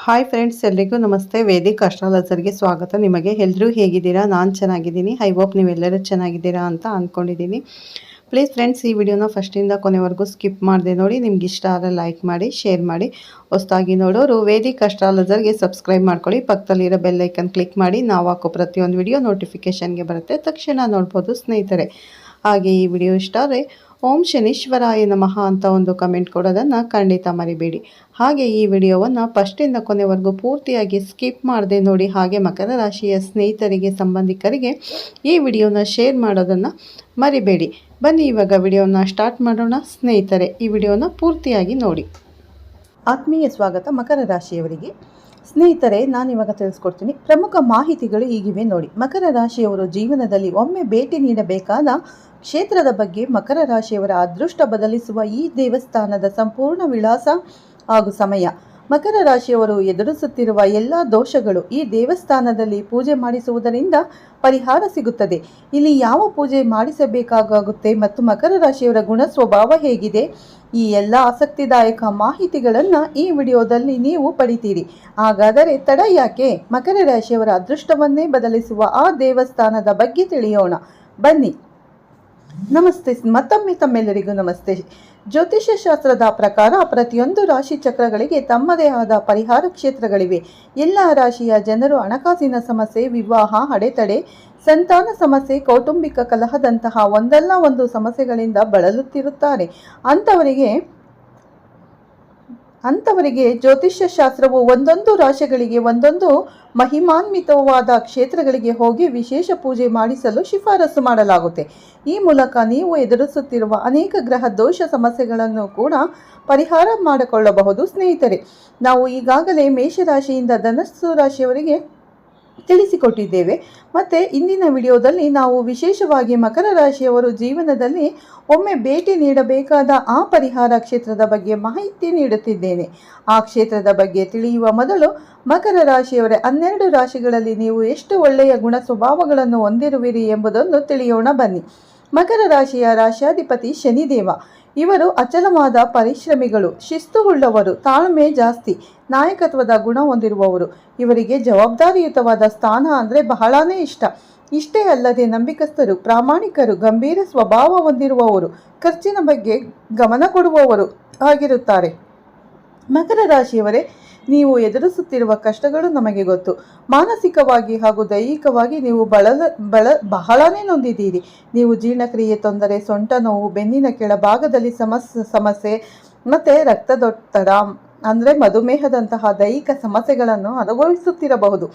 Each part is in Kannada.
ಹಾಯ್ ಫ್ರೆಂಡ್ಸ್, ಎಲ್ರಿಗೂ ನಮಸ್ತೆ. ವೇದಿಕ್ ಅಸ್ಟ್ರಾಲಜರ್ಗೆ ಸ್ವಾಗತ. ನಿಮಗೆ ಎಲ್ಲರೂ ಹೇಗಿದ್ದೀರಾ? ನಾನು ಚೆನ್ನಾಗಿದ್ದೀನಿ. ಐ ಹೋಪ್ ನೀವೆಲ್ಲರೂ ಚೆನ್ನಾಗಿದ್ದೀರಾ ಅಂತ ಅಂದ್ಕೊಂಡಿದ್ದೀನಿ. ಪ್ಲೀಸ್ ಫ್ರೆಂಡ್ಸ್, ಈ ವಿಡಿಯೋನ ಫಸ್ಟಿಂದ ಕೊನೆವರೆಗೂ ಸ್ಕಿಪ್ ಮಾಡದೆ ನೋಡಿ. ನಿಮ್ಗೆ ಇಷ್ಟ ಆದರೆ ಲೈಕ್ ಮಾಡಿ, ಶೇರ್ ಮಾಡಿ. ಹೊಸದಾಗಿ ನೋಡೋರು ವೇದಿಕ್ ಅಸ್ಟ್ರಾಲಜರ್ಗೆ ಸಬ್ಸ್ಕ್ರೈಬ್ ಮಾಡ್ಕೊಳ್ಳಿ. ಪಕ್ಕದಲ್ಲಿರೋ ಬೆಲ್ ಐಕನ್ ಕ್ಲಿಕ್ ಮಾಡಿ. ನಾವು ಹಾಕೋ ಪ್ರತಿಯೊಂದು ವಿಡಿಯೋ ನೋಟಿಫಿಕೇಷನ್ಗೆ ಬರುತ್ತೆ, ತಕ್ಷಣ ನೋಡ್ಬೋದು ಸ್ನೇಹಿತರೆ. ಹಾಗೆ ಈ ವಿಡಿಯೋ ಇಷ್ಟ ಆದರೆ ಓಂ ಶನೀಶ್ವರಾಯ ನಮಃ ಅಂತ ಒಂದು ಕಮೆಂಟ್ ಕೊಡೋದನ್ನು ಖಂಡಿತ ಮರಿಬೇಡಿ. ಹಾಗೆ ಈ ವಿಡಿಯೋವನ್ನು ಫಸ್ಟಿಂದ ಕೊನೆವರೆಗೂ ಪೂರ್ತಿಯಾಗಿ ಸ್ಕಿಪ್ ಮಾಡದೆ ನೋಡಿ. ಹಾಗೆ ಮಕರ ರಾಶಿಯ ಸ್ನೇಹಿತರಿಗೆ, ಸಂಬಂಧಿಕರಿಗೆ ಈ ವಿಡಿಯೋನ ಶೇರ್ ಮಾಡೋದನ್ನು ಮರಿಬೇಡಿ. ಬನ್ನಿ ಇವಾಗ ವಿಡಿಯೋನ ಸ್ಟಾರ್ಟ್ ಮಾಡೋಣ ಸ್ನೇಹಿತರೆ. ಈ ವಿಡಿಯೋನ ಪೂರ್ತಿಯಾಗಿ ನೋಡಿ. ಆತ್ಮೀಯ ಸ್ವಾಗತ ಮಕರ ರಾಶಿಯವರಿಗೆ. ಸ್ನೇಹಿತರೆ, ನಾನಿವಾಗ ತಿಳಿಸ್ಕೊಡ್ತೀನಿ. ಪ್ರಮುಖ ಮಾಹಿತಿಗಳು ಹೀಗಿವೆ ನೋಡಿ. ಮಕರ ರಾಶಿಯವರು ಜೀವನದಲ್ಲಿ ಒಮ್ಮೆ ಭೇಟಿ ನೀಡಬೇಕಾದ ಕ್ಷೇತ್ರದ ಬಗ್ಗೆ, ಮಕರ ರಾಶಿಯವರ ಅದೃಷ್ಟ ಬದಲಿಸುವ ಈ ದೇವಸ್ಥಾನದ ಸಂಪೂರ್ಣ ವಿಳಾಸ ಹಾಗೂ ಸಮಯ, ಮಕರ ರಾಶಿಯವರು ಎದುರಿಸುತ್ತಿರುವ ಎಲ್ಲ ದೋಷಗಳು ಈ ದೇವಸ್ಥಾನದಲ್ಲಿ ಪೂಜೆ ಮಾಡಿಸುವುದರಿಂದ ಪರಿಹಾರ ಸಿಗುತ್ತದೆ. ಇಲ್ಲಿ ಯಾವ ಪೂಜೆ ಮಾಡಿಸಬೇಕಾಗುತ್ತೆ ಮತ್ತು ಮಕರ ರಾಶಿಯವರ ಗುಣ ಸ್ವಭಾವ ಹೇಗಿದೆ, ಈ ಎಲ್ಲ ಆಸಕ್ತಿದಾಯಕ ಮಾಹಿತಿಗಳನ್ನು ಈ ವಿಡಿಯೋದಲ್ಲಿ ನೀವು ಪಡಿತೀರಿ. ಹಾಗಾದರೆ ತಡ ಯಾಕೆ? ಮಕರ ರಾಶಿಯವರ ಅದೃಷ್ಟವನ್ನೇ ಬದಲಿಸುವ ಆ ದೇವಸ್ಥಾನದ ಬಗ್ಗೆ ತಿಳಿಯೋಣ ಬನ್ನಿ. ನಮಸ್ತೆ, ಮತ್ತೊಮ್ಮೆ ತಮ್ಮೆಲ್ಲರಿಗೂ ನಮಸ್ತೆ. ಜ್ಯೋತಿಷ್ಯ ಶಾಸ್ತ್ರದ ಪ್ರಕಾರ ಪ್ರತಿಯೊಂದು ರಾಶಿ ಚಕ್ರಗಳಿಗೆ ತಮ್ಮದೇ ಆದ ಪರಿಹಾರ ಕ್ಷೇತ್ರಗಳಿವೆ. ಎಲ್ಲ ರಾಶಿಯ ಜನರು ಹಣಕಾಸಿನ ಸಮಸ್ಯೆ, ವಿವಾಹ, ಅಡೆತಡೆ, ಸಂತಾನ ಸಮಸ್ಯೆ, ಕೌಟುಂಬಿಕ ಕಲಹದಂತಹ ಒಂದಲ್ಲ ಒಂದು ಸಮಸ್ಯೆಗಳಿಂದ ಬಳಲುತ್ತಿರುತ್ತಾರೆ. ಅಂಥವರಿಗೆ ಜ್ಯೋತಿಷ್ಯ ಶಾಸ್ತ್ರವು ಒಂದೊಂದು ರಾಶಿಗಳಿಗೆ ಒಂದೊಂದು ಮಹಿಮಾನ್ವಿತವಾದ ಕ್ಷೇತ್ರಗಳಿಗೆ ಹೋಗಿ ವಿಶೇಷ ಪೂಜೆ ಮಾಡಿಸಲು ಶಿಫಾರಸು ಮಾಡಲಾಗುತ್ತೆ. ಈ ಮೂಲಕ ನೀವು ಎದುರಿಸುತ್ತಿರುವ ಅನೇಕ ಗ್ರಹ ದೋಷ ಸಮಸ್ಯೆಗಳನ್ನು ಕೂಡ ಪರಿಹಾರ ಮಾಡಿಕೊಳ್ಳಬಹುದು. ಸ್ನೇಹಿತರೆ, ನಾವು ಈಗಾಗಲೇ ಮೇಷರಾಶಿಯಿಂದ ಧನಸ್ಸು ರಾಶಿಯವರಿಗೆ ತಿಳಿಸಿಕೊಟ್ಟಿದ್ದೇವೆ. ಮತ್ತು ಇಂದಿನ ವಿಡಿಯೋದಲ್ಲಿ ನಾವು ವಿಶೇಷವಾಗಿ ಮಕರ ರಾಶಿಯವರು ಜೀವನದಲ್ಲಿ ಒಮ್ಮೆ ಭೇಟಿ ನೀಡಬೇಕಾದ ಆ ಪರಿಹಾರ ಕ್ಷೇತ್ರದ ಬಗ್ಗೆ ಮಾಹಿತಿ ನೀಡುತ್ತಿದ್ದೇನೆ. ಆ ಕ್ಷೇತ್ರದ ಬಗ್ಗೆ ತಿಳಿಯುವ ಮೊದಲು ಮಕರ ರಾಶಿಯವರ 12 ರಾಶಿಗಳಲ್ಲಿ ನೀವು ಎಷ್ಟು ಒಳ್ಳೆಯ ಗುಣ ಸ್ವಭಾವಗಳನ್ನು ಹೊಂದಿರುವಿರಿ ಎಂಬುದನ್ನು ತಿಳಿಯೋಣ ಬನ್ನಿ. ಮಕರ ರಾಶಿಯ ರಾಶ್ಯಾಧಿಪತಿ ಶನಿದೇವ. ಇವರು ಅಚಲವಾದ ಪರಿಶ್ರಮಿಗಳು, ಶಿಸ್ತುಳ್ಳವರು, ತಾಳ್ಮೆ ಜಾಸ್ತಿ, ನಾಯಕತ್ವದ ಗುಣ ಹೊಂದಿರುವವರು. ಇವರಿಗೆ ಜವಾಬ್ದಾರಿಯುತವಾದ ಸ್ಥಾನ ಅಂದರೆ ಬಹಳಾನೇ ಇಷ್ಟ. ಇಷ್ಟೇ ಅಲ್ಲದೆ ನಂಬಿಕಸ್ಥರು, ಪ್ರಾಮಾಣಿಕರು, ಗಂಭೀರ ಸ್ವಭಾವ ಹೊಂದಿರುವವರು, ಖರ್ಚಿನ ಬಗ್ಗೆ ಗಮನ ಕೊಡುವವರು ಆಗಿರುತ್ತಾರೆ. ಮಕರ ರಾಶಿಯವರೇ, ನೀವು ಎದುರಿಸುತ್ತಿರುವ ಕಷ್ಟಗಳು ನಮಗೆ ಗೊತ್ತು. ಮಾನಸಿಕವಾಗಿ ಹಾಗೂ ದೈಹಿಕವಾಗಿ ನೀವು ಬಹಳನೇ ನೊಂದಿದ್ದೀರಿ. ನೀವು ಜೀರ್ಣಕ್ರಿಯೆ ತೊಂದರೆ, ಸೊಂಟ ನೋವು, ಬೆನ್ನಿನ ಕೆಳಭಾಗದಲ್ಲಿ ಸಮಸ್ಯೆ ಮತ್ತು ರಕ್ತದೊತ್ತಡ ಅಂದರೆ ಮಧುಮೇಹದಂತಹ ದೈಹಿಕ ಸಮಸ್ಯೆಗಳನ್ನು ಅನುಭವಿಸುತ್ತಿರಬಹುದು.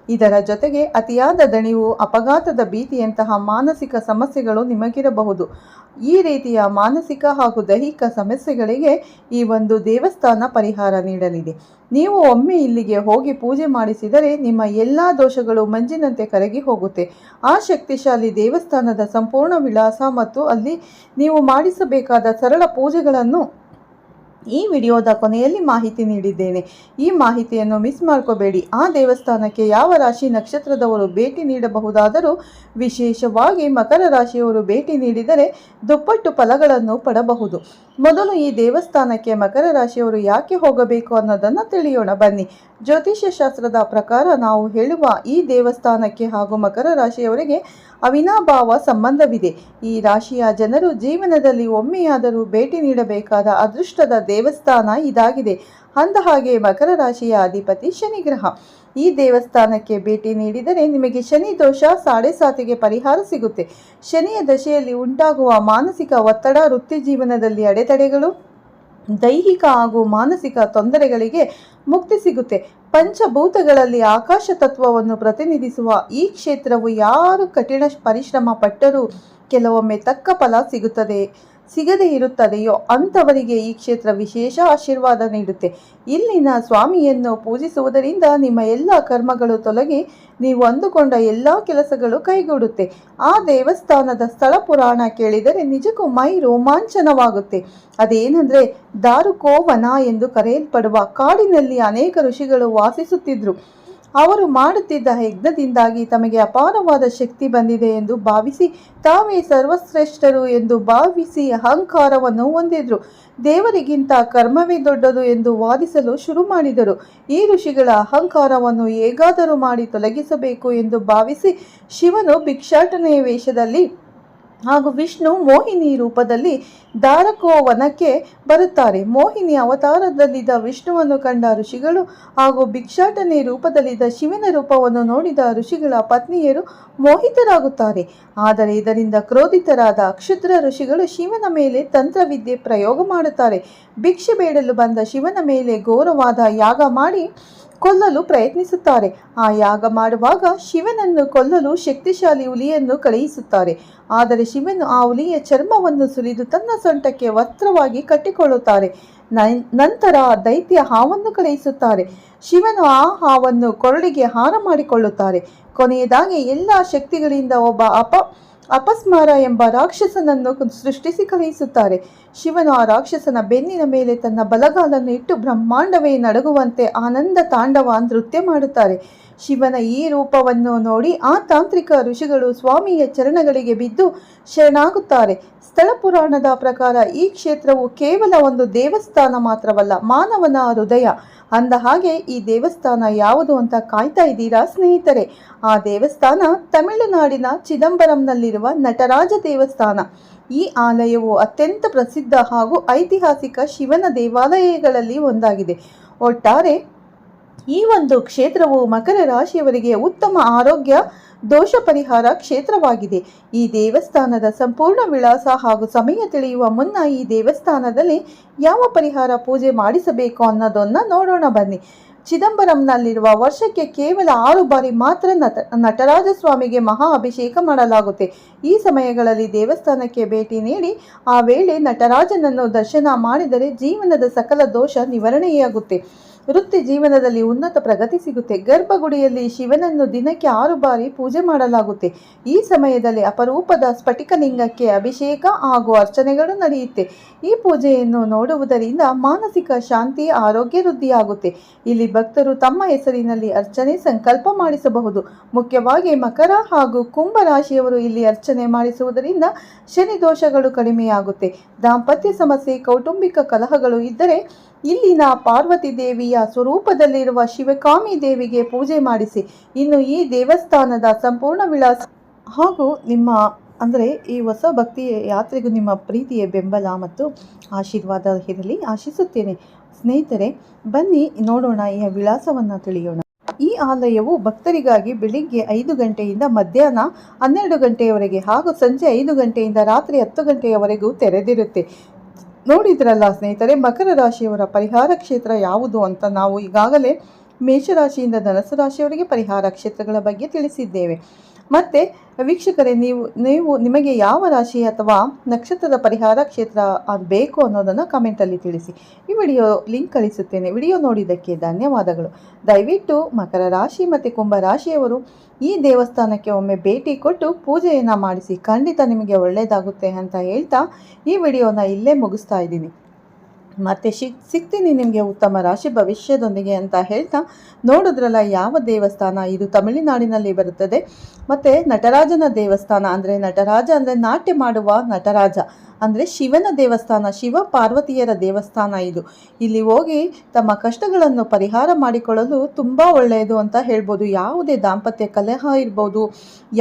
ಇದರ ಜೊತೆಗೆ ಅತಿಯಾದ ದಣಿವು, ಅಪಘಾತದ ಭೀತಿಯಂತಹ ಮಾನಸಿಕ ಸಮಸ್ಯೆಗಳು ನಿಮಗಿರಬಹುದು. ಈ ರೀತಿಯ ಮಾನಸಿಕ ಹಾಗೂ ದೈಹಿಕ ಸಮಸ್ಯೆಗಳಿಗೆ ಈ ಒಂದು ದೇವಸ್ಥಾನ ಪರಿಹಾರ ನೀಡಲಿದೆ. ನೀವು ಒಮ್ಮೆ ಇಲ್ಲಿಗೆ ಹೋಗಿ ಪೂಜೆ ಮಾಡಿಸಿದರೆ ನಿಮ್ಮ ಎಲ್ಲ ದೋಷಗಳು ಮಂಜಿನಂತೆ ಕರಗಿ ಹೋಗುತ್ತೆ. ಆ ಶಕ್ತಿಶಾಲಿ ದೇವಸ್ಥಾನದ ಸಂಪೂರ್ಣ ವಿಳಾಸ ಮತ್ತು ಅಲ್ಲಿ ನೀವು ಮಾಡಿಸಬೇಕಾದ ಸರಳ ಪೂಜೆಗಳನ್ನು ಈ ವಿಡಿಯೋದ ಕೊನೆಯಲ್ಲಿ ಮಾಹಿತಿ ನೀಡಿದ್ದೇನೆ. ಈ ಮಾಹಿತಿಯನ್ನು ಮಿಸ್ ಮಾಡ್ಕೋಬೇಡಿ. ಆ ದೇವಸ್ಥಾನಕ್ಕೆ ಯಾವ ರಾಶಿ ನಕ್ಷತ್ರದವರು ಭೇಟಿ ನೀಡಬಹುದಾದರೂ ವಿಶೇಷವಾಗಿ ಮಕರ ರಾಶಿಯವರು ಭೇಟಿ ನೀಡಿದರೆ ದುಪ್ಪಟ್ಟು ಫಲಗಳನ್ನು ಪಡಬಹುದು. ಮೊದಲು ಈ ದೇವಸ್ಥಾನಕ್ಕೆ ಮಕರ ರಾಶಿಯವರು ಯಾಕೆ ಹೋಗಬೇಕು ಅನ್ನೋದನ್ನು ತಿಳಿಯೋಣ ಬನ್ನಿ. ಜ್ಯೋತಿಷ್ಯ ಶಾಸ್ತ್ರದ ಪ್ರಕಾರ ನಾವು ಹೇಳುವ ಈ ದೇವಸ್ಥಾನಕ್ಕೆ ಹಾಗೂ ಮಕರ ರಾಶಿಯವರಿಗೆ ಅವಿನಾಭಾವ ಸಂಬಂಧವಿದೆ. ಈ ರಾಶಿಯ ಜನರು ಜೀವನದಲ್ಲಿ ಒಮ್ಮೆಯಾದರೂ ಭೇಟಿ ನೀಡಬೇಕಾದ ಅದೃಷ್ಟದ ದೇವಸ್ಥಾನ ಇದಾಗಿದೆ. ಅಂದಹಾಗೆ ಮಕರ ರಾಶಿಯ ಅಧಿಪತಿ ಶನಿಗ್ರಹ. ಈ ದೇವಸ್ಥಾನಕ್ಕೆ ಭೇಟಿ ನೀಡಿದರೆ ನಿಮಗೆ ಶನಿ ದೋಷ 7.5 ಪರಿಹಾರ ಸಿಗುತ್ತೆ. ಶನಿಯ ದಶೆಯಲ್ಲಿ ಉಂಟಾಗುವ ಮಾನಸಿಕ ಒತ್ತಡ, ವೃತ್ತಿ ಜೀವನದಲ್ಲಿ ಅಡೆತಡೆಗಳು, ದೈಹಿಕ ಹಾಗೂ ಮಾನಸಿಕ ತೊಂದರೆಗಳಿಗೆ ಮುಕ್ತಿ ಸಿಗುತ್ತೆ. ಪಂಚಭೂತಗಳಲ್ಲಿ ಆಕಾಶ ತತ್ವವನ್ನು ಪ್ರತಿನಿಧಿಸುವ ಈ ಕ್ಷೇತ್ರವು ಯಾರು ಕಠಿಣ ಪರಿಶ್ರಮ ಪಟ್ಟರೂ ಕೆಲವೊಮ್ಮೆ ತಕ್ಕ ಫಲ ಸಿಗದೇ ಇರುತ್ತದೆಯೋ ಅಂಥವರಿಗೆ ಈ ಕ್ಷೇತ್ರ ವಿಶೇಷ ಆಶೀರ್ವಾದ ನೀಡುತ್ತೆ. ಇಲ್ಲಿನ ಸ್ವಾಮಿಯನ್ನು ಪೂಜಿಸುವುದರಿಂದ ನಿಮ್ಮ ಎಲ್ಲ ಕರ್ಮಗಳು ತೊಲಗಿ ನೀವು ಅಂದುಕೊಂಡ ಎಲ್ಲ ಕೆಲಸಗಳು ಕೈಗೂಡುತ್ತೆ. ಆ ದೇವಸ್ಥಾನದ ಸ್ಥಳ ಪುರಾಣ ಕೇಳಿದರೆ ನಿಜಕ್ಕೂ ಮೈ ರೋಮಾಂಚನವಾಗುತ್ತೆ. ಅದೇನೆಂದರೆ ದಾರುಕೋವನ ಎಂದು ಕರೆಯಲ್ಪಡುವ ಕಾಡಿನಲ್ಲಿ ಅನೇಕ ಋಷಿಗಳು ವಾಸಿಸುತ್ತಿದ್ದರು. ಅವರು ಮಾಡುತ್ತಿದ್ದ ಯಜ್ಞದಿಂದಾಗಿ ತಮಗೆ ಅಪಾರವಾದ ಶಕ್ತಿ ಬಂದಿದೆ ಎಂದು ಭಾವಿಸಿ ತಾವೇ ಸರ್ವಶ್ರೇಷ್ಠರು ಎಂದು ಭಾವಿಸಿ ಅಹಂಕಾರವನ್ನು ಹೊಂದಿದ್ರು. ದೇವರಿಗಿಂತ ಕರ್ಮವೇ ದೊಡ್ಡದು ಎಂದು ವಾದಿಸಲು ಶುರು ಮಾಡಿದರು. ಈ ಋಷಿಗಳ ಅಹಂಕಾರವನ್ನು ಹೇಗಾದರೂ ಮಾಡಿ ತೊಲಗಿಸಬೇಕು ಎಂದು ಭಾವಿಸಿ ಶಿವನು ಭಿಕ್ಷಾಟನೆಯ ವೇಷದಲ್ಲಿ ಹಾಗೂ ವಿಷ್ಣು ಮೋಹಿನಿ ರೂಪದಲ್ಲಿ ದಾರಕೋವನಕ್ಕೆ ಬರುತ್ತಾರೆ. ಮೋಹಿನಿ ಅವತಾರದಲ್ಲಿದ್ದ ವಿಷ್ಣುವನ್ನು ಕಂಡ ಋಷಿಗಳು ಹಾಗೂ ಭಿಕ್ಷಾಟನೆ ರೂಪದಲ್ಲಿದ್ದ ಶಿವನ ರೂಪವನ್ನು ನೋಡಿದ ಋಷಿಗಳ ಪತ್ನಿಯರು ಮೋಹಿತರಾಗುತ್ತಾರೆ. ಆದರೆ ಇದರಿಂದ ಕ್ರೋಧಿತರಾದ ಕ್ಷುದ್ರ ಋಷಿಗಳು ಶಿವನ ಮೇಲೆ ತಂತ್ರವಿದ್ಯೆ ಪ್ರಯೋಗ ಮಾಡುತ್ತಾರೆ. ಭಿಕ್ಷೆ ಬೇಡಲು ಬಂದ ಶಿವನ ಮೇಲೆ ಘೋರವಾದ ಯಾಗ ಮಾಡಿ ಕೊಲ್ಲಲು ಪ್ರಯತ್ನಿಸುತ್ತಾರೆ. ಆ ಯಾಗ ಮಾಡುವಾಗ ಶಿವನನ್ನು ಕೊಲ್ಲಲು ಶಕ್ತಿಶಾಲಿ ಹುಲಿಯನ್ನು ಕಳುಹಿಸುತ್ತಾರೆ. ಆದರೆ ಶಿವನು ಆ ಹುಲಿಯ ಚರ್ಮವನ್ನು ಸುಲಿದು ತನ್ನ ಸೊಂಟಕ್ಕೆ ವಸ್ತ್ರವಾಗಿ ಕಟ್ಟಿಕೊಳ್ಳುತ್ತಾರೆ. ನಂತರ ದೈತ್ಯ ಹಾವನ್ನು ಕಳುಹಿಸುತ್ತಾರೆ. ಶಿವನು ಆ ಹಾವನ್ನು ಕೊರಳಿಗೆ ಹಾರ ಮಾಡಿಕೊಳ್ಳುತ್ತಾರೆ. ಕೊನೆಯದಾಗಿ ಎಲ್ಲ ಶಕ್ತಿಗಳಿಂದ ಒಬ್ಬ ಅಪಸ್ಮಾರ ಎಂಬ ರಾಕ್ಷಸನನ್ನು ಸೃಷ್ಟಿಸಿ ಕಳುಹಿಸುತ್ತಾರೆ. ಶಿವನು ಆ ರಾಕ್ಷಸನ ಬೆನ್ನಿನ ಮೇಲೆ ತನ್ನ ಬಲಗಾಲನ್ನು ಇಟ್ಟು ಬ್ರಹ್ಮಾಂಡವೇ ನಡುಗುವಂತೆ ಆನಂದ ತಾಂಡವ ನೃತ್ಯ ಮಾಡುತ್ತಾರೆ. ಶಿವನ ಈ ರೂಪವನ್ನು ನೋಡಿ ಆ ತಾಂತ್ರಿಕ ಋಷಿಗಳು ಸ್ವಾಮಿಯ ಚರಣಗಳಿಗೆ ಬಿದ್ದು ಶರಣಾಗುತ್ತಾರೆ. ಸ್ಥಳ ಪುರಾಣದ ಪ್ರಕಾರ ಈ ಕ್ಷೇತ್ರವು ಕೇವಲ ಒಂದು ದೇವಸ್ಥಾನ ಮಾತ್ರವಲ್ಲ, ಮಾನವನ ಹೃದಯ. ಅಂದ ಹಾಗೆ ಈ ದೇವಸ್ಥಾನ ಯಾವುದು ಅಂತ ಕಾಯ್ತಾ ಇದ್ದೀರಾ ಸ್ನೇಹಿತರೆ? ಆ ದೇವಸ್ಥಾನ ತಮಿಳುನಾಡಿನ ಚಿದಂಬರಂನಲ್ಲಿರುವ ನಟರಾಜ ದೇವಸ್ಥಾನ. ಈ ಆಲಯವು ಅತ್ಯಂತ ಪ್ರಸಿದ್ಧ ಹಾಗೂ ಐತಿಹಾಸಿಕ ಶಿವನ ದೇವಾಲಯಗಳಲ್ಲಿ ಒಂದಾಗಿದೆ. ಒಟ್ಟಾರೆ ಈ ಒಂದು ಕ್ಷೇತ್ರವು ಮಕರ ರಾಶಿಯವರಿಗೆ ಉತ್ತಮ ಆರೋಗ್ಯ ದೋಷ ಪರಿಹಾರ ಕ್ಷೇತ್ರವಾಗಿದೆ. ಈ ದೇವಸ್ಥಾನದ ಸಂಪೂರ್ಣ ವಿಳಾಸ ಹಾಗೂ ಸಮಯ ತಿಳಿಯುವ ಮುನ್ನ ಈ ದೇವಸ್ಥಾನದಲ್ಲಿ ಯಾವ ಪರಿಹಾರ ಪೂಜೆ ಮಾಡಿಸಬೇಕು ಅನ್ನೋದನ್ನು ನೋಡೋಣ ಬನ್ನಿ. ಚಿದಂಬರಂನಲ್ಲಿರುವ ವರ್ಷಕ್ಕೆ ಕೇವಲ 6 ಬಾರಿ ಮಾತ್ರ ನಟರಾಜ ಸ್ವಾಮಿಗೆ ಮಹಾ ಅಭಿಷೇಕ ಮಾಡಲಾಗುತ್ತೆ. ಈ ಸಮಯಗಳಲ್ಲಿ ದೇವಸ್ಥಾನಕ್ಕೆ ಭೇಟಿ ನೀಡಿ ಆ ವೇಳೆ ನಟರಾಜನನ್ನು ದರ್ಶನ ಮಾಡಿದರೆ ಜೀವನದ ಸಕಲ ದೋಷ ನಿವಾರಣೆಯಾಗುತ್ತೆ. ವೃತ್ತಿ ಜೀವನದಲ್ಲಿ ಉನ್ನತ ಪ್ರಗತಿ ಸಿಗುತ್ತೆ. ಗರ್ಭಗುಡಿಯಲ್ಲಿ ಶಿವನನ್ನು ದಿನಕ್ಕೆ 6 ಬಾರಿ ಪೂಜೆ ಮಾಡಲಾಗುತ್ತೆ. ಈ ಸಮಯದಲ್ಲಿ ಅಪರೂಪದ ಸ್ಫಟಿಕಲಿಂಗಕ್ಕೆ ಅಭಿಷೇಕ ಹಾಗೂ ಅರ್ಚನೆಗಳು ನಡೆಯುತ್ತೆ. ಈ ಪೂಜೆಯನ್ನು ನೋಡುವುದರಿಂದ ಮಾನಸಿಕ ಶಾಂತಿ, ಆರೋಗ್ಯ ವೃದ್ಧಿಯಾಗುತ್ತೆ. ಇಲ್ಲಿ ಭಕ್ತರು ತಮ್ಮ ಹೆಸರಿನಲ್ಲಿ ಅರ್ಚನೆ ಸಂಕಲ್ಪ ಮಾಡಿಸಬಹುದು. ಮುಖ್ಯವಾಗಿ ಮಕರ ಹಾಗೂ ಕುಂಭ ರಾಶಿಯವರು ಇಲ್ಲಿ ಅರ್ಚನೆ ಮಾಡಿಸುವುದರಿಂದ ಶನಿ ದೋಷಗಳು ಕಡಿಮೆಯಾಗುತ್ತೆ. ದಾಂಪತ್ಯ ಸಮಸ್ಯೆ, ಕೌಟುಂಬಿಕ ಕಲಹಗಳು ಇದ್ದರೆ ಇಲ್ಲಿನ ಪಾರ್ವತಿ ದೇವಿಯ ಸ್ವರೂಪದಲ್ಲಿರುವ ಶಿವಕಾಮಿ ದೇವಿಗೆ ಪೂಜೆ ಮಾಡಿಸಿ. ಇನ್ನು ಈ ದೇವಸ್ಥಾನದ ಸಂಪೂರ್ಣ ವಿಳಾಸ ಹಾಗೂ ನಿಮ್ಮ ಈ ಹೊಸ ಭಕ್ತಿ ಯಾತ್ರೆಗೂ ನಿಮ್ಮ ಪ್ರೀತಿಯ ಬೆಂಬಲ ಮತ್ತು ಆಶೀರ್ವಾದ ಇರಲಿ ಆಶಿಸುತ್ತೇನೆ. ಸ್ನೇಹಿತರೆ, ಬನ್ನಿ ನೋಡೋಣ, ಈ ವಿಳಾಸವನ್ನು ತಿಳಿಯೋಣ. ಈ ಆಲಯವು ಭಕ್ತರಿಗಾಗಿ ಬೆಳಿಗ್ಗೆ 5 ಗಂಟೆಯಿಂದ ಮಧ್ಯಾಹ್ನ 12 ಗಂಟೆಯವರೆಗೆ ಹಾಗೂ ಸಂಜೆ 5 ಗಂಟೆಯಿಂದ ರಾತ್ರಿ 10 ಗಂಟೆಯವರೆಗೂ ತೆರೆದಿರುತ್ತೆ. ನೋಡಿದ್ರಲ್ಲ ಸ್ನೇಹಿತರೆ, ಮಕರ ರಾಶಿಯವರ ಪರಿಹಾರ ಕ್ಷೇತ್ರ ಯಾವುದು ಅಂತ ನಾವು ಈಗಾಗಲೇ ಮೇಷರಾಶಿಯಿಂದ ಧನಸ್ಸು ರಾಶಿಯವರಿಗೆ ಪರಿಹಾರ ಕ್ಷೇತ್ರಗಳ ಬಗ್ಗೆ ತಿಳಿಸಿದ್ದೇವೆ. ಮತ್ತು ವೀಕ್ಷಕರೇ, ನಿಮಗೆ ಯಾವ ರಾಶಿ ಅಥವಾ ನಕ್ಷತ್ರದ ಪರಿಹಾರ ಕ್ಷೇತ್ರ ಬೇಕು ಅನ್ನೋದನ್ನು ಕಮೆಂಟಲ್ಲಿ ತಿಳಿಸಿ. ಈ ವಿಡಿಯೋ ಲಿಂಕ್ ಕಳಿಸುತ್ತೇನೆ. ವಿಡಿಯೋ ನೋಡಿದ್ದಕ್ಕೆ ಧನ್ಯವಾದಗಳು. ದಯವಿಟ್ಟು ಮಕರ ರಾಶಿ ಮತ್ತು ಕುಂಭ ರಾಶಿಯವರು ಈ ದೇವಸ್ಥಾನಕ್ಕೆ ಒಮ್ಮೆ ಭೇಟಿ ಕೊಟ್ಟು ಪೂಜೆಯನ್ನು ಮಾಡಿಸಿ. ಖಂಡಿತ ನಿಮಗೆ ಒಳ್ಳೆಯದಾಗುತ್ತೆ ಅಂತ ಹೇಳ್ತಾ ಈ ವಿಡಿಯೋನ ಇಲ್ಲೇ ಮುಗಿಸ್ತಾ ಇದ್ದೀನಿ. ಮತ್ತೆ ಸಿಗ್ತೀನಿ ನಿಮಗೆ ಉತ್ತಮ ರಾಶಿ ಭವಿಷ್ಯದೊಂದಿಗೆ ಅಂತ ಹೇಳ್ತಾ, ನೋಡಿದ್ರಲ್ಲ ಯಾವ ದೇವಸ್ಥಾನ ಇದು ತಮಿಳುನಾಡಿನಲ್ಲಿ ಬರುತ್ತದೆ. ಮತ್ತು ನಟರಾಜನ ದೇವಸ್ಥಾನ ನಟರಾಜ ನಾಟ್ಯ ಮಾಡುವ ನಟರಾಜ ಶಿವನ ದೇವಸ್ಥಾನ, ಶಿವ ಪಾರ್ವತಿಯರ ದೇವಸ್ಥಾನ ಇದು. ಇಲ್ಲಿ ಹೋಗಿ ತಮ್ಮ ಕಷ್ಟಗಳನ್ನು ಪರಿಹಾರ ಮಾಡಿಕೊಳ್ಳಲು ತುಂಬ ಒಳ್ಳೆಯದು ಅಂತ ಹೇಳ್ಬೋದು. ಯಾವುದೇ ದಾಂಪತ್ಯ ಕಲಹ ಇರ್ಬೋದು,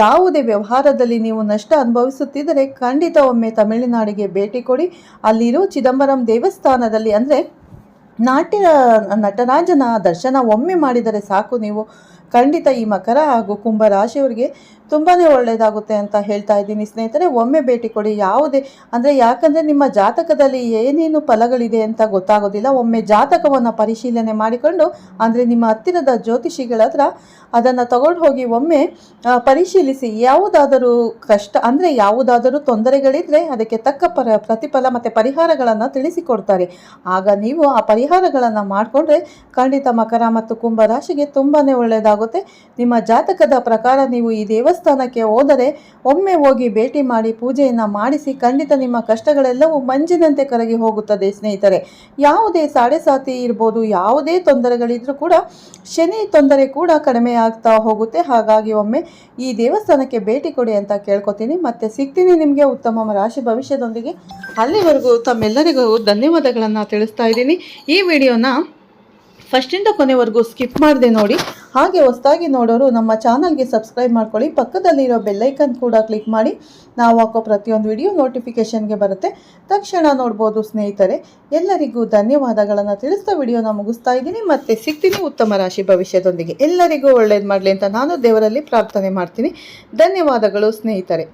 ಯಾವುದೇ ವ್ಯವಹಾರದಲ್ಲಿ ನೀವು ನಷ್ಟ ಅನುಭವಿಸುತ್ತಿದ್ದರೆ ಖಂಡಿತ ಒಮ್ಮೆ ತಮಿಳುನಾಡಿಗೆ ಭೇಟಿ ಕೊಡಿ. ಅಲ್ಲಿರೋ ಚಿದಂಬರಂ ದೇವಸ್ಥಾನದಲ್ಲಿ ನಟರಾಜನ ದರ್ಶನ ಒಮ್ಮೆ ಮಾಡಿದರೆ ಸಾಕು. ನೀವು ಖಂಡಿತ ಈ ಮಕರ ಹಾಗೂ ಕುಂಭ ರಾಶಿಯವರಿಗೆ ತುಂಬಾ ಒಳ್ಳೆಯದಾಗುತ್ತೆ ಅಂತ ಹೇಳ್ತಾ ಇದ್ದೀನಿ ಸ್ನೇಹಿತರೆ. ಒಮ್ಮೆ ಭೇಟಿ ಕೊಡಿ. ಯಾಕಂದರೆ ನಿಮ್ಮ ಜಾತಕದಲ್ಲಿ ಏನೇನು ಫಲಗಳಿದೆ ಅಂತ ಗೊತ್ತಾಗೋದಿಲ್ಲ. ಒಮ್ಮೆ ಜಾತಕವನ್ನು ಪರಿಶೀಲನೆ ಮಾಡಿಕೊಂಡು ನಿಮ್ಮ ಹತ್ತಿರದ ಜ್ಯೋತಿಷಿಗಳ ಹತ್ರ ಅದನ್ನು ತಗೊಂಡು ಹೋಗಿ ಒಮ್ಮೆ ಪರಿಶೀಲಿಸಿ. ಯಾವುದಾದರೂ ಕಷ್ಟ ಯಾವುದಾದರೂ ತೊಂದರೆಗಳಿದ್ದರೆ ಅದಕ್ಕೆ ತಕ್ಕ ಪ್ರತಿಫಲ ಮತ್ತು ಪರಿಹಾರಗಳನ್ನು ತಿಳಿಸಿಕೊಡ್ತಾರೆ. ಆಗ ನೀವು ಆ ಪರಿಹಾರಗಳನ್ನು ಮಾಡಿಕೊಂಡ್ರೆ ಖಂಡಿತ ಮಕರ ಮತ್ತು ಕುಂಭ ರಾಶಿಗೆ ತುಂಬಾ ಒಳ್ಳೆಯದಾಗುತ್ತೆ. ಮಾಡಲಾಗುತ್ತೆ. ನಿಮ್ಮ ಜಾತಕದ ಪ್ರಕಾರ ನೀವು ಈ ದೇವಸ್ಥಾನಕ್ಕೆ ಹೋದರೆ ಒಮ್ಮೆ ಹೋಗಿ ಭೇಟಿ ಮಾಡಿ ಪೂಜೆಯನ್ನು ಮಾಡಿಸಿ, ಖಂಡಿತ ನಿಮ್ಮ ಕಷ್ಟಗಳೆಲ್ಲವೂ ಮಂಜಿನಂತೆ ಕರಗಿ ಹೋಗುತ್ತದೆ ಸ್ನೇಹಿತರೆ. ಯಾವುದೇ ಸಾಡೆ-ಸಾತಿ ಇರ್ಬೋದು, ಯಾವುದೇ ತೊಂದರೆಗಳಿದ್ರೂ ಕೂಡ ಶನಿ ತೊಂದರೆ ಕೂಡ ಕಡಿಮೆ ಆಗ್ತಾ ಹೋಗುತ್ತೆ. ಹಾಗಾಗಿ ಒಮ್ಮೆ ಈ ದೇವಸ್ಥಾನಕ್ಕೆ ಭೇಟಿ ಕೊಡಿ ಅಂತ ಕೇಳ್ಕೊತೀನಿ. ಮತ್ತೆ ಸಿಗ್ತೀನಿ ನಿಮಗೆ ಉತ್ತಮ ರಾಶಿ ಭವಿಷ್ಯದೊಂದಿಗೆ. ಅಲ್ಲಿವರೆಗೂ ತಮ್ಮೆಲ್ಲರಿಗೂ ಧನ್ಯವಾದಗಳನ್ನು ತಿಳಿಸ್ತಾ ಇದ್ದೀನಿ. ಈ ವಿಡಿಯೋನ ಫಸ್ಟಿಂದ ಕೊನೆವರೆಗೂ ಸ್ಕಿಪ್ ಮಾಡದೆ ನೋಡಿ. ಹಾಗೆ ಹೊಸದಾಗಿ ನೋಡೋರು ನಮ್ಮ ಚಾನಲ್ಗೆ ಸಬ್ಸ್ಕ್ರೈಬ್ ಮಾಡ್ಕೊಳ್ಳಿ. ಪಕ್ಕದಲ್ಲಿರೋ ಬೆಲ್ಲೈಕನ್ ಕೂಡ ಕ್ಲಿಕ್ ಮಾಡಿ. ನಾವು ಹಾಕೋ ಪ್ರತಿಯೊಂದು ವಿಡಿಯೋ ನೋಟಿಫಿಕೇಷನ್ಗೆ ಬರುತ್ತೆ, ತಕ್ಷಣ ನೋಡ್ಬೋದು ಸ್ನೇಹಿತರೆ. ಎಲ್ಲರಿಗೂ ಧನ್ಯವಾದಗಳನ್ನು ತಿಳಿಸ್ತಾ ವಿಡಿಯೋನ ಮುಗಿಸ್ತಾ ಇದ್ದೀನಿ. ಮತ್ತೆ ಸಿಗ್ತೀನಿ ಉತ್ತಮ ರಾಶಿ ಭವಿಷ್ಯದೊಂದಿಗೆ. ಎಲ್ಲರಿಗೂ ಒಳ್ಳೇದು ಮಾಡಲಿ ಅಂತ ನಾನು ದೇವರಲ್ಲಿ ಪ್ರಾರ್ಥನೆ ಮಾಡ್ತೀನಿ. ಧನ್ಯವಾದಗಳು ಸ್ನೇಹಿತರೆ.